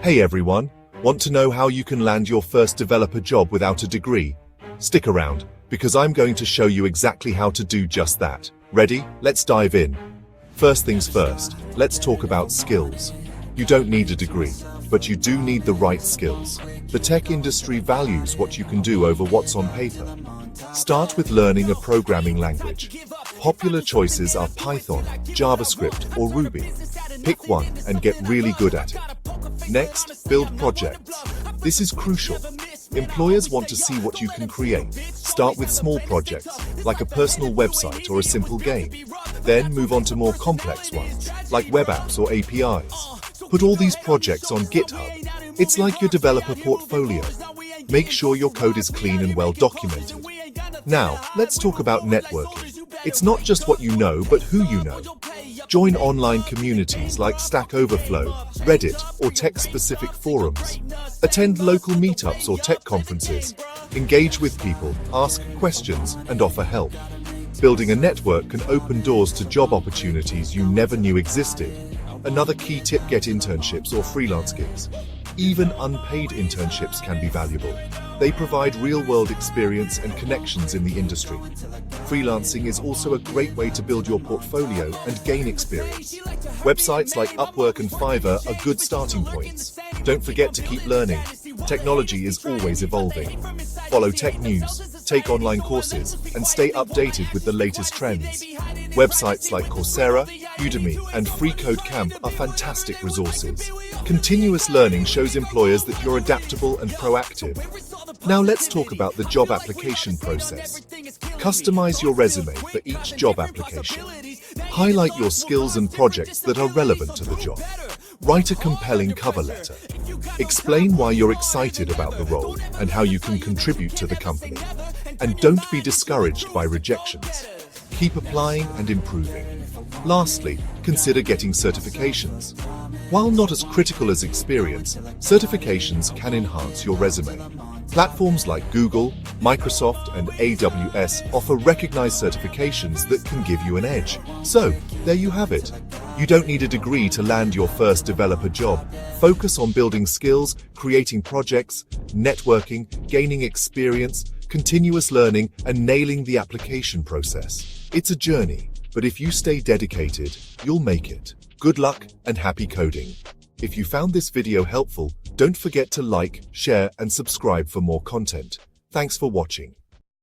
Hey everyone, want to know how you can land your first developer job without a degree? Stick around, because I'm going to show you exactly how to do just that. Ready? Let's dive in. First things first, let's talk about skills. You don't need a degree, but you do need the right skills. The tech industry values what you can do over what's on paper. Start with learning a programming language. Popular choices are Python, JavaScript, or Ruby. Pick one and get really good at it. Next, build projects. This is crucial. Employers want to see what you can create. Start with small projects, like a personal website or a simple game. Then move on to more complex ones, like web apps or APIs. Put all these projects on GitHub. It's like your developer portfolio. Make sure your code is clean and well documented. Now, let's talk about networking. It's not just what you know, but who you know. Join online communities like Stack Overflow, Reddit, or tech-specific forums. Attend local meetups or tech conferences. Engage with people, ask questions, and offer help. Building a network can open doors to job opportunities you never knew existed. Another key tip: get internships or freelance gigs. Even unpaid internships can be valuable. They provide real-world experience and connections in the industry. Freelancing is also a great way to build your portfolio and gain experience. Websites like Upwork and Fiverr are good starting points. Don't forget to keep learning. Technology is always evolving. Follow tech news, take online courses, and stay updated with the latest trends. Websites like Coursera, Udemy, and FreeCodeCamp are fantastic resources. Continuous learning shows employers that you're adaptable and proactive. Now let's talk about the job application process. Customize your resume for each job application. Highlight your skills and projects that are relevant to the job. Write a compelling cover letter. Explain why you're excited about the role and how you can contribute to the company. And don't be discouraged by rejections. Keep applying and improving. Lastly, consider getting certifications. While not as critical as experience, certifications can enhance your resume. Platforms like Google, Microsoft, and AWS offer recognized certifications that can give you an edge. So, there you have it. You don't need a degree to land your first developer job. Focus on building skills, creating projects, networking, gaining experience, continuous learning, and nailing the application process. It's a journey, but if you stay dedicated, you'll make it. Good luck and happy coding. If you found this video helpful, don't forget to like, share, and subscribe for more content. Thanks for watching.